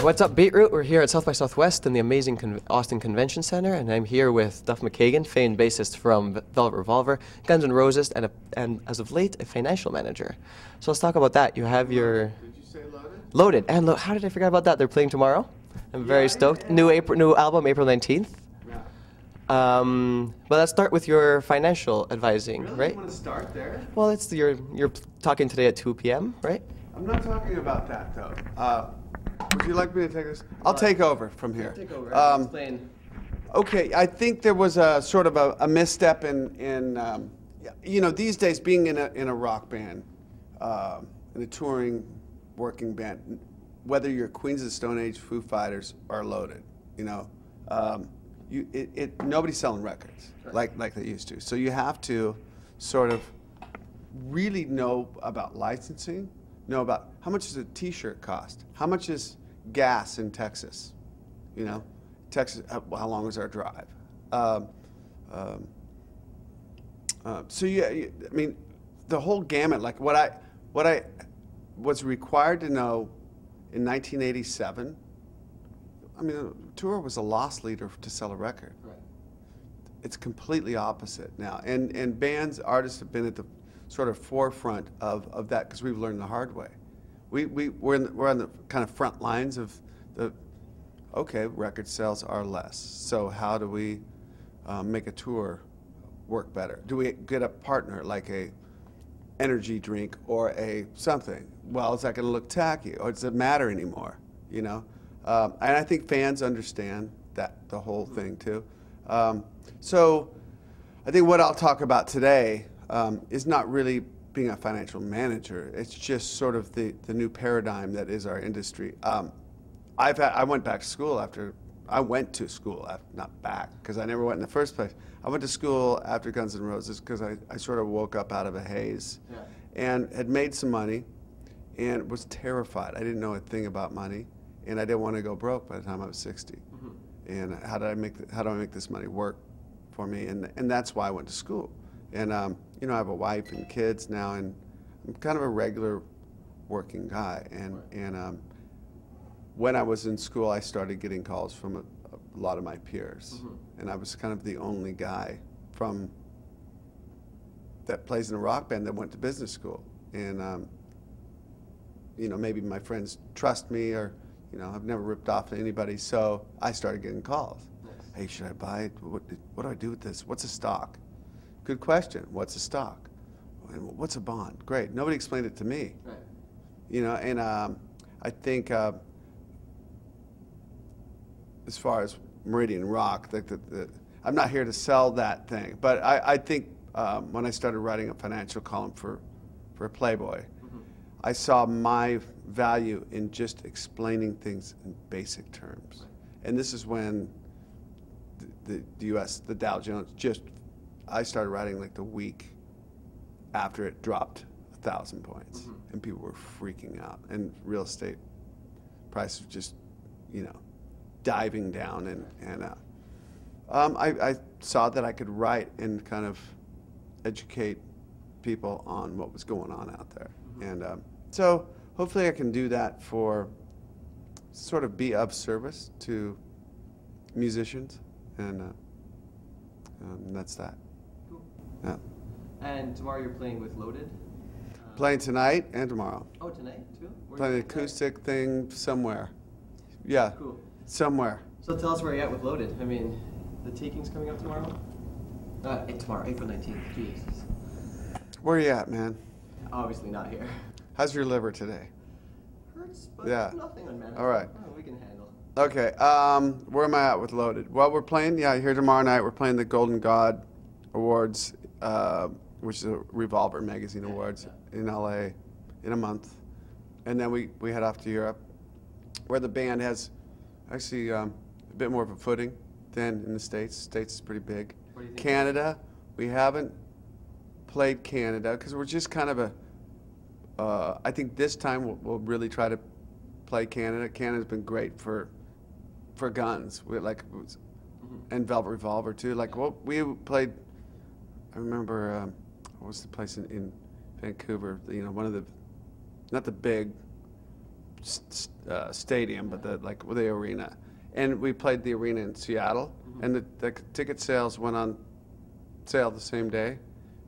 What's up, BeatRoute? We're here at South by Southwest in the amazing Austin Convention Center, and I'm here with Duff McKagan, famed bassist from Velvet Revolver, Guns N' Roses, and as of late, a financial manager. So let's talk about that. You have your... Did you say Loaded? Loaded. And how did I forget about that? They're playing tomorrow. I'm very stoked. Yeah. New album, April 19th. Yeah. But let's start with your financial advising, Really? right? You want to start there? Well, it's you're talking today at 2 p.m., right? I'm not talking about that, though. Would you like me to take this? I'll take over from here. Take over. Explain. Okay, I think there was a sort of a misstep in you know, these days being in a rock band, in a touring working band, whether you're Queens of the Stone Age, Foo Fighters, or Loaded, you know, nobody's selling records like they used to. So you have to sort of really know about licensing, know about how much does a T-shirt cost, how much is gas in Texas, you know, Texas, how long is our drive? So yeah, I mean, the whole gamut. Like what I was required to know in 1987. I mean, a tour was a loss leader to sell a record. Right. It's completely opposite now, and bands, artists have been at the sort of forefront of that because we've learned the hard way. We're on the kind of front lines of the, okay, record sales are less, so how do we make a tour work better? Do we get a partner like a energy drink or a something? Well, is that going to look tacky, or does it matter anymore? You know, and I think fans understand that, the whole thing too. So I think what I'll talk about today is not really being a financial manager. It's just sort of the new paradigm that is our industry. I went back to school after, not back, because I never went in the first place. I went to school after Guns N' Roses because I sort of woke up out of a haze and had made some money and was terrified. I didn't know a thing about money, and I didn't want to go broke by the time I was 60. And how do I make this money work for me? And that's why I went to school. And you know, I have a wife and kids now, and I'm kind of a regular working guy. And when I was in school, I started getting calls from a lot of my peers, and I was kind of the only guy from that plays in a rock band that went to business school. And you know, maybe my friends trust me, or you know, I've never ripped off anybody, so I started getting calls. Hey, should I buy it? What do I do with this? What's a stock? Good question. What's a stock? And what's a bond? Great. Nobody explained it to me. Right. You know, and I think as far as Meridian Rock, I'm not here to sell that thing, but I think when I started writing a financial column for Playboy, I saw my value in just explaining things in basic terms. And this is when the U.S., the Dow Jones, I started writing like the week after it dropped 1,000 points. And people were freaking out. And real estate prices just, you know, diving down. And I saw that I could write and kind of educate people on what was going on out there. And so hopefully I can do that for sort of be of service to musicians, and that's that. Cool. Yeah. And tomorrow you're playing with Loaded? Playing tonight and tomorrow. Oh, tonight too? Playing an acoustic thing somewhere. Yeah. Cool. Somewhere. So tell us where you're at with Loaded. I mean, the taking's coming up tomorrow? Tomorrow, April 19th. Jesus. Where are you at, man? Obviously not here. How's your liver today? Hurts, but nothing unmanageable. All right. Oh, we can handle. Okay, where am I at with Loaded? Well, we're playing, here tomorrow night, we're playing the Golden God Awards, which is a Revolver magazine awards in LA in a month. And then we head off to Europe, where the band has actually a bit more of a footing than in the States. States is pretty big. What do you think? Canada, we haven't played Canada because we're just kind of I think this time we'll really try to play Canada. Canada's been great for Guns. And Velvet Revolver too. Like, well, we played, I remember, what was the place in Vancouver? You know, one of the, not the big stadium, but the arena. And we played the arena in Seattle, and the ticket sales went on sale the same day.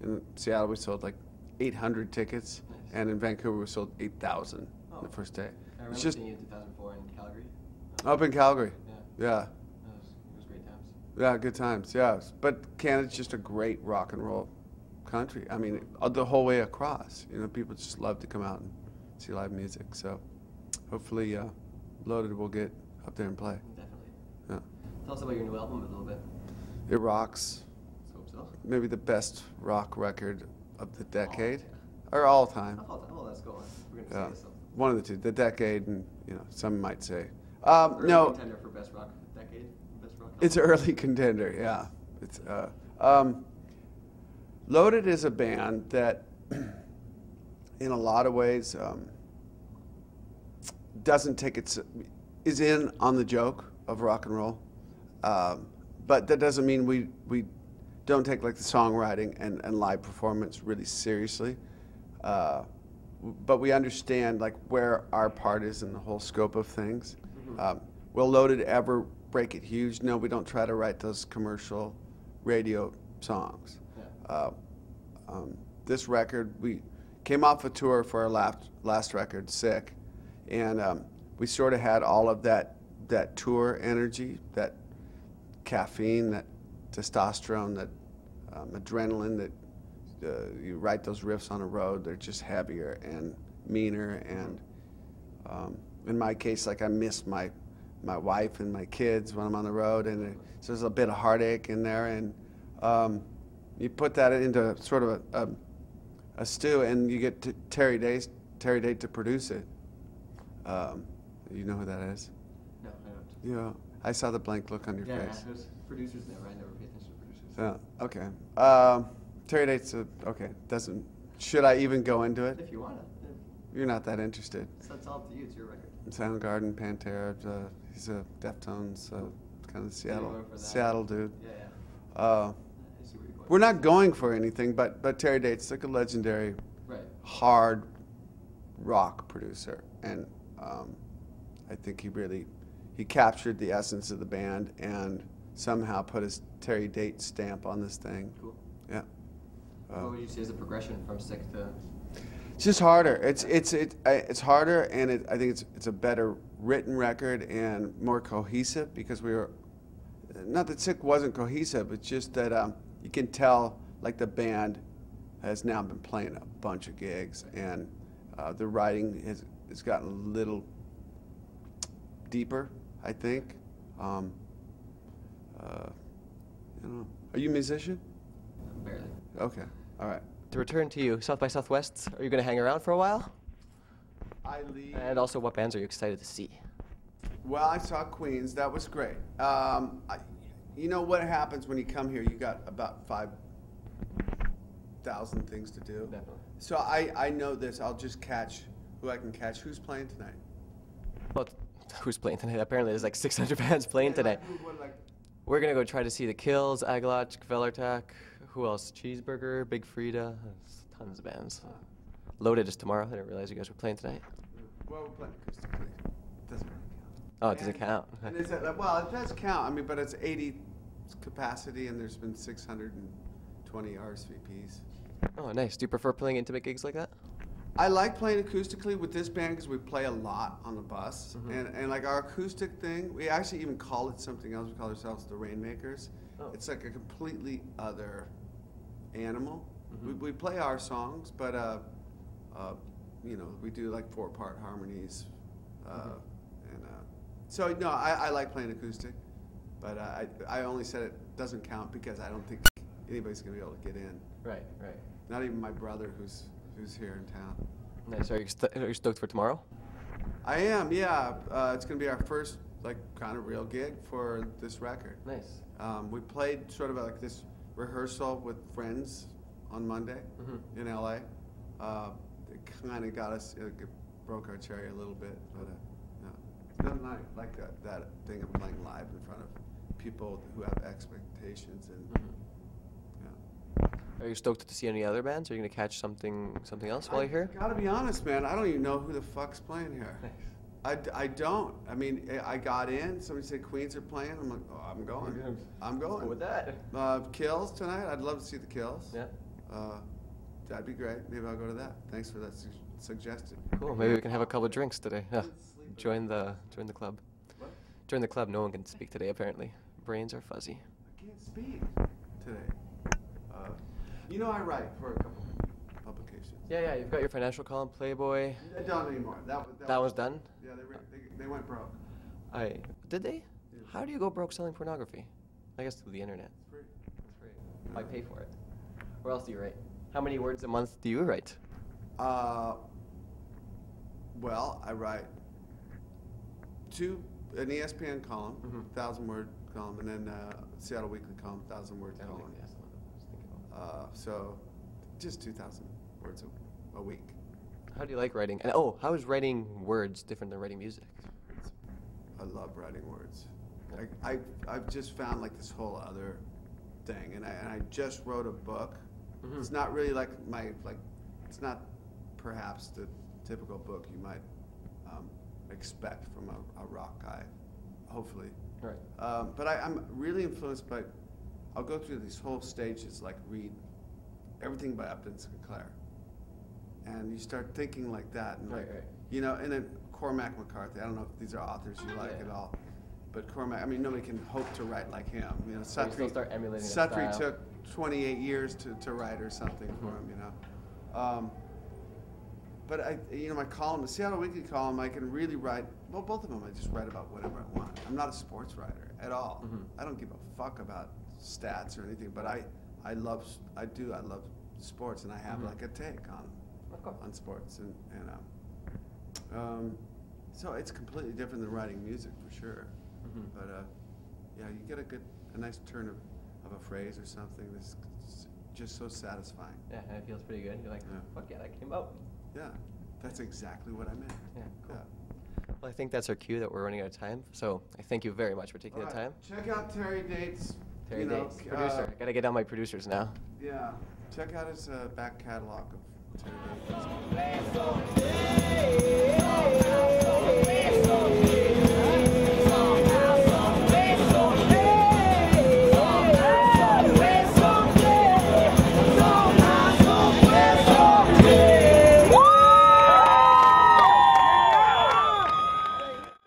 In Seattle, we sold like 800 tickets, and in Vancouver, we sold 8,000 the first day. I remember seeing you in 2004 in Calgary. Up in Calgary. Yeah. It was great times. Yeah, good times, yeah. But Canada's just a great rock and roll country. I mean, the whole way across. You know, people just love to come out and see live music. So hopefully Loaded will get up there and play. Definitely. Yeah. Tell us about your new album a little bit. It rocks. Let's hope so. Maybe the best rock record of the decade. Or all time. Oh, let's go on. We're going to say something. One of the two. The decade, and some might say. Early No. contender for best rock decade. Best rock album. It's an early contender, yeah. It's Loaded is a band that, in a lot of ways, doesn't take is in on the joke of rock and roll, but that doesn't mean we don't take like the songwriting and live performance really seriously. But we understand like where our part is in the whole scope of things. Will Loaded ever break it huge? No, we don't try to write those commercial radio songs. This record, we came off a tour for our last record, Sick, and we sort of had all of that tour energy, that caffeine, that testosterone, that adrenaline, that you write those riffs on the road, they're just heavier and meaner, and in my case, like I miss my wife and my kids when I'm on the road, and so there's a bit of heartache in there, and you put that into sort of a stew, and you get Terry Date to produce it. You know who that is? No, I don't. Yeah, I saw the blank look on your face. Yeah, producers never. I never pay attention to producers. Yeah, okay. Terry Date's okay. Should I even go into it? If you want to. You're not that interested. So it's all up to you. It's your record. Soundgarden, Pantera. He's a Deftones, kind of Seattle dude. Yeah. I see where you're going. We're not going for anything, but Terry Date's like a legendary, hard rock producer, and I think he captured the essence of the band and somehow put his Terry Date stamp on this thing. Cool. Yeah. What would you say is the progression from Sick to? It's just harder. It's harder, and I think it's a better written record and more cohesive, because we were, not that Sick wasn't cohesive, it's just that you can tell like the band has now been playing a bunch of gigs, and the writing has gotten a little deeper, I think. Are you a musician? Barely. Okay, all right. To return to you, South by Southwest, are you going to hang around for a while? I leave. And also, what bands are you excited to see? Well, I saw Queens. That was great. You know what happens when you come here? You got about 5,000 things to do. Definitely. So I know this. I'll just catch who I can catch. Who's playing tonight? Well, who's playing tonight? Apparently, there's like 600 bands playing tonight. We're going to go try to see The Kills, Agalach, Velartak. Who else? Cheeseburger, Big Frida. There's tons of bands. Loaded is tomorrow. I didn't realize you guys were playing tonight. Well, we're playing acoustically. Doesn't really count. Oh, it doesn't count. Well, it does count. I mean, but it's 80 capacity, and there's been 620 RSVPs. Oh, nice. Do you prefer playing intimate gigs like that? I like playing acoustically with this band because we play a lot on the bus. And like our acoustic thing, we actually even call it something else. We call ourselves the Rainmakers. Oh. It's like a completely other animal. We play our songs, but we do like 4-part harmonies. So no, I like playing acoustic, but I only said it doesn't count because I don't think anybody's gonna be able to get in. Right. Not even my brother who's here in town. Nice. Are you stoked for tomorrow? I am, yeah. It's going to be our first, like, kind of real gig for this record. Nice. We played sort of like this rehearsal with friends on Monday in LA. It kind of got us, it broke our cherry a little bit, but it's nothing like that thing of playing live in front of people who have expectations and. Are you stoked to see any other bands? Are you going to catch something else while you're here? I gotta be honest, man. I don't even know who the fuck's playing here. I don't. I mean, I got in. Somebody said Queens are playing. I'm like, oh, I'm going. I'm going. Let's go with that. Kills tonight. I'd love to see the Kills. Yeah. That'd be great. Maybe I'll go to that. Thanks for that suggestion. Cool. Maybe we can have a couple of drinks today. Yeah. Join the club. What? Join the club. No one can speak today apparently. Brains are fuzzy. I can't speak today. You know, I write for a couple publications. Yeah. You've got your financial column, Playboy. I don't anymore. That was done. Yeah, they went broke. Did they? Yeah. How do you go broke selling pornography? I guess through the internet. It's free. That's free. I pay for it. Where else do you write? How many words a month do you write? Well, I write an ESPN column, 1,000-word column, and then Seattle Weekly column, 1,000-word column. Yes, I was thinking about that. So just 2,000 words a week. How do you like writing? And how is writing words different than writing music? I love writing words. I've just found like this whole other thing, and I just wrote a book. It's not really like it's not perhaps the typical book you might expect from a rock guy, hopefully. Right. But I'm really influenced by, I'll go through these whole stages, like read everything by Upton Sinclair. And you start thinking like that, and Right. you know, and then Cormac McCarthy. I don't know if these are authors you like at all, but Cormac. I mean, nobody can hope to write like him. You know, So you still start emulating his Suttry style. took 28 years to write or something for him. You know, but my column, the Seattle Weekly column, I can really write. Well, both of them, I just write about whatever I want. I'm not a sports writer at all. I don't give a fuck about stats or anything. But I love sports, and I have like a take on sports, and so it's completely different than writing music for sure. But yeah, you get a nice turn of a phrase or something that's just so satisfying. Yeah, and it feels pretty good. You're like, fuck yeah, that came out. Yeah, that's exactly what I meant. Yeah, cool. Well, I think that's our cue that we're running out of time. So I thank you very much for taking the time. Check out Terry Dates. Terry Dates, producer. Gotta get on my producers now. Yeah, check out his back catalog of Terry Dates.